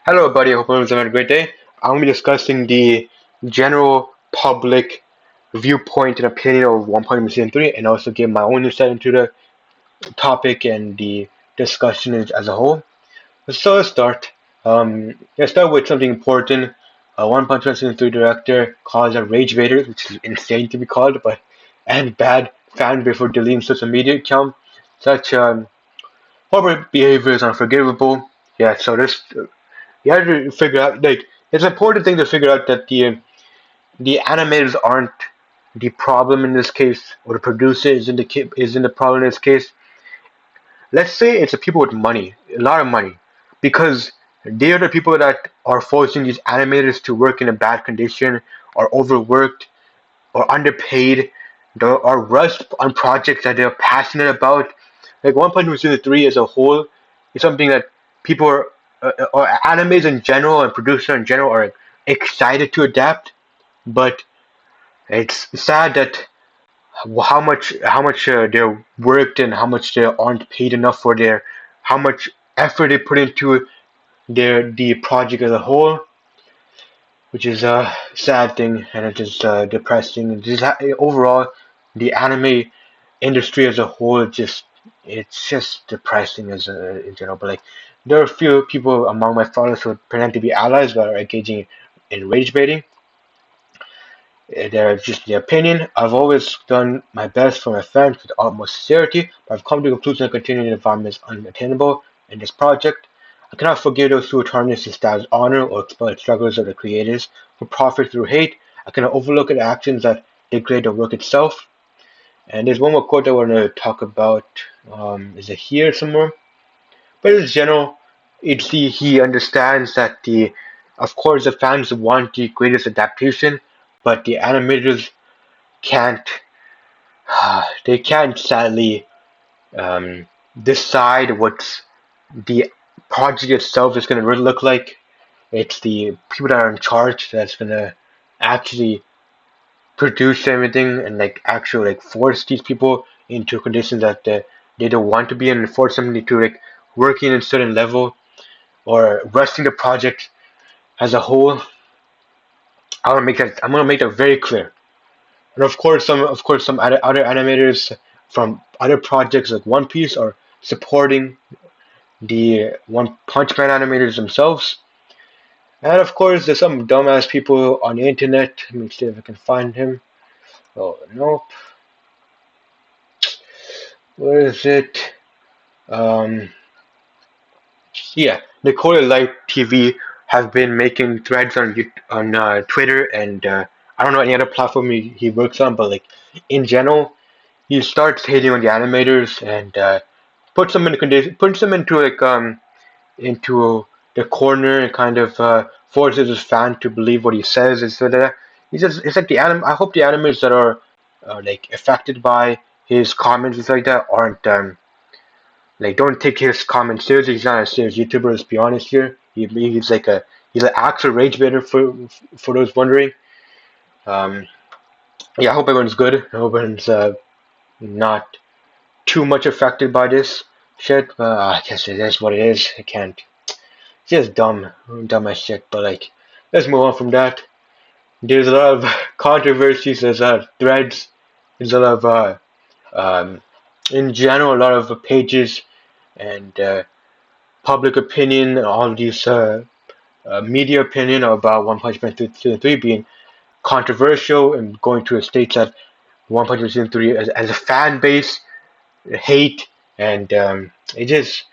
Hello, everybody. I hope everyone's having a great day. I'm going to be discussing the general public viewpoint and opinion of One Punch Man Season 3 and also give my own insight into the topic and the discussion as a whole. So let's start. Let's start with something important. One Punch Man Season 3 director calls it Rage Vader, which is insane to be called, but and bad fan before deleting social media account. Such corporate behavior is unforgivable. Yeah, so this you have to figure out like it's an important thing to figure out that the animators aren't the problem in this case, or the producer isn't the problem in this case. Let's say it's the people with money, a lot of money, because they are the people that are forcing these animators to work in a bad condition, or overworked, or underpaid, or rushed on projects that they're passionate about. Like One Punch Man Season 3 as a whole is something that people are, or animes in general and producers in general are excited to adapt, but it's sad that how much they're worked and how much they aren't paid enough for their how much effort they put into the project as a whole, which is a sad thing and it is depressing. And just overall, the anime industry as a whole it's just depressing as in general. But like, there are a few people among my followers who pretend to be allies but are engaging in rage baiting. They're just their opinion. I've always done my best for my fans with utmost sincerity, but I've come to the conclusion that continuing the environment is unattainable in this project. I cannot forgive those who tarnish the styl's honor or exploit the struggles of the creators who profit through hate. I cannot overlook the actions that degrade the work itself. And there's one more quote I want to talk about. Is it here somewhere? But in general, he understands that of course, the fans want the greatest adaptation, but the animators can't they can't sadly um, decide what the project itself is going to really look like. It's the people that are in charge that's going to actually produce everything and like actually like force these people into conditions that they don't want to be in, and force them into like working at a certain level or rushing the project as a whole. I'm gonna make that very clear. And of course some other animators from other projects like One Piece are supporting the One Punch Man animators themselves. And of course there's some dumbass people on the internet. Let me see if I can find him. Oh nope. Where is it? Um yeah, Nicola Light TV have been making threads on Twitter and I don't know any other platform he works on, but like in general, he starts hating on the animators and puts them into like into the corner and kind of forces his fan to believe what he says. And so that he's just it's like I hope the animators that are like affected by his comments and stuff like that aren't like don't take his comments seriously. He's not a serious YouTuber. Let's be honest here. He's an actual rage baiter for those wondering. Um, yeah, I hope everyone's good. I hope everyone's not too much affected by this shit. But I guess it is what it is. I can't. It's just dumb as shit. But like, let's move on from that. There's a lot of controversies. There's a lot of threads. There's a lot of um, in general, a lot of pages and public opinion, and all of these media opinion about One Punch Man Season 3 being controversial and going to a state that One Punch Man Season 3 as a fan base hate and it just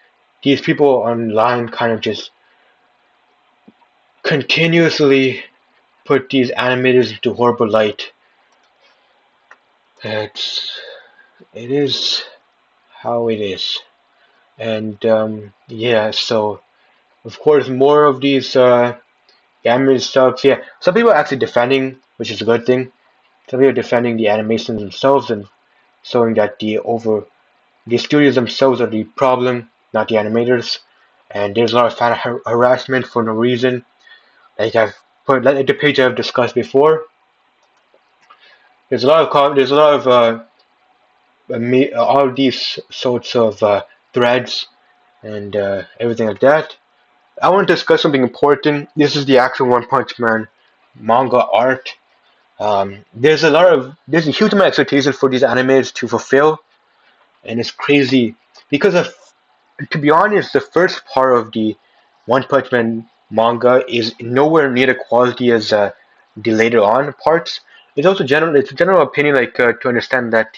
these people online kind of just continuously put these animators into horrible light. It's it is how it is, and yeah. So of course, more of these animated stuff. Yeah, some people are actually defending, which is a good thing. Some people are defending the animations themselves and showing that the studios themselves are the problem, not the animators. And there's a lot of fan harassment for no reason. Like I've put like the page I've discussed before. There's a lot of all these sorts of threads and everything like that. I want to discuss something important. This is the actual One Punch Man manga art. There's a huge amount of expectations for these animes to fulfill, and it's crazy because of, to be honest, the first part of the One Punch Man manga is nowhere near the quality as the later on parts. It's a general opinion, like to understand that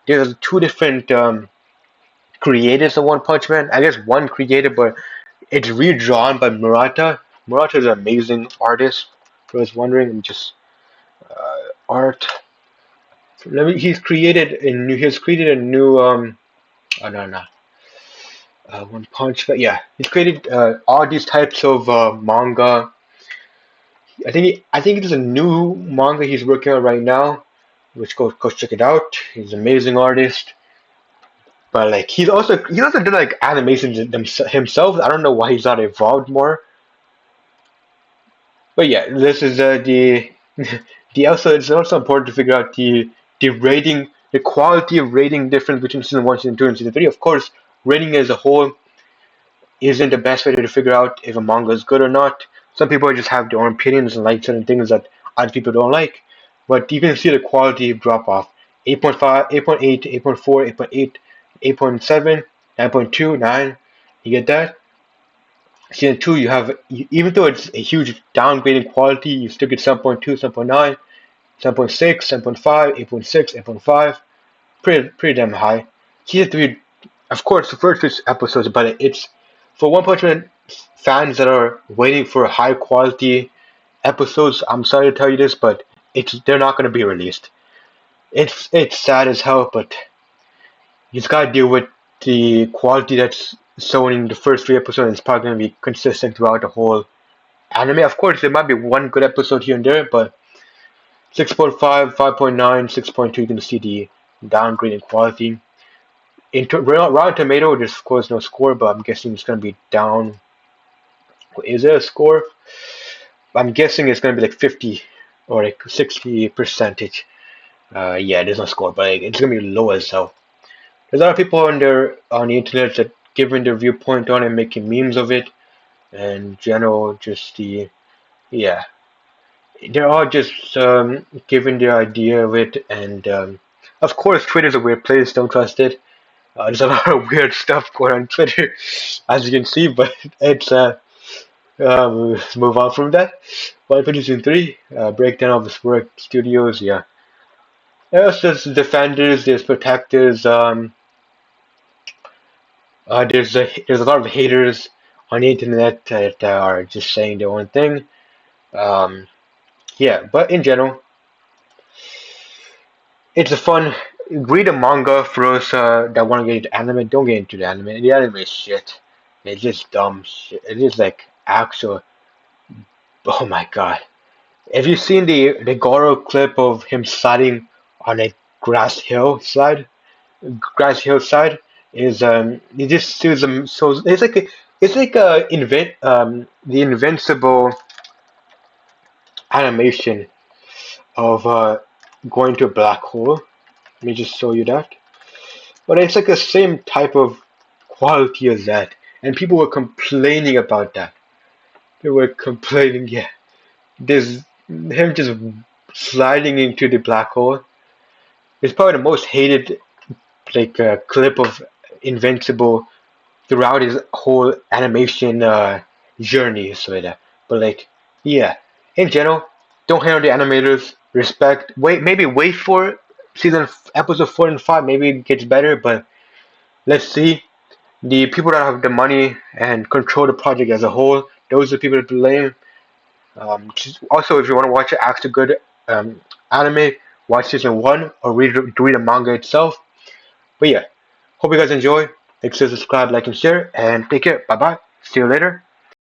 there's two different creators of One Punch Man. I guess one creator, but it's redrawn by Murata. Murata is an amazing artist. For those wondering, and just art. He's created a new oh no no One Punch Man. Yeah, he's created all these types of manga. I think it is a new manga he's working on right now, which go check it out. He's an amazing artist. But like he also did like animations himself. I don't know why he's not involved more. But yeah, this is the also it's also important to figure out the rating, the quality of rating difference between season one, season two, and season three. Of course, rating as a whole isn't the best way to figure out if a manga is good or not. Some people just have their own opinions and like certain things that other people don't like. But you can see the quality drop off. 8.5, 8.8, 8.4, 8.8, 8.7, 9.2, 9. You get that? Season 2, even though it's a huge downgrade in quality, you still get 7.2, 7.9, 7.6, 7.5, 8.6, 8.5. Pretty damn high. Season 3, of course, the first 6 episodes, but it's for One Punch Man fans that are waiting for high quality episodes. I'm sorry to tell you this, but they're not going to be released. It's sad as hell, but you just gotta deal with the quality that's shown in the first 3 episodes. It's probably going to be consistent throughout the whole anime. Of course, there might be one good episode here and there, but 6.5, 5.9, 6.2, you're going to see the downgrade in quality. In Rotten Tomato, there's of course no score, but I'm guessing it's going to be down. Is there a score? I'm guessing it's going to be like 50 or like 60 percentage. Yeah, there's no score, but like, it's going to be low as hell. There's a lot of people on the internet that giving their viewpoint on it, making memes of it, and general just the yeah, they're all just giving their idea of it, and of course, Twitter's a weird place. Don't trust it. There's a lot of weird stuff going on Twitter, as you can see, but it's let's move on from that. Final Fantasy 3, breakdown of this work, studios, yeah. There's defenders, there's protectors, there's a lot of haters on the internet that are just saying their own thing. Um, yeah, but in general, it's a fun. Read a manga for us that want to get into anime. Don't get into the anime. The anime is shit. It's just dumb shit. It is like actual. Oh my god! Have you seen the Goro clip of him sliding on a grass hillside? Grass hillside is he just sees them. So it's like the invincible animation of going to a black hole. Let me just show you that. But it's like the same type of quality as that. And people were complaining about that. They were complaining, yeah. There's him just sliding into the black hole. It's probably the most hated clip of Invincible throughout his whole animation journey. So that, but like, yeah, in general, don't hate on the animators. Respect. Maybe wait for episode 4 and 5. Maybe it gets better, but let's see. The people that have the money and control the project as a whole, those are the people to blame. Also, if you want to watch an actually good anime, watch season 1 or read the manga itself. But yeah, hope you guys enjoy. Make sure to subscribe, like, and share, and take care. Bye bye. See you later.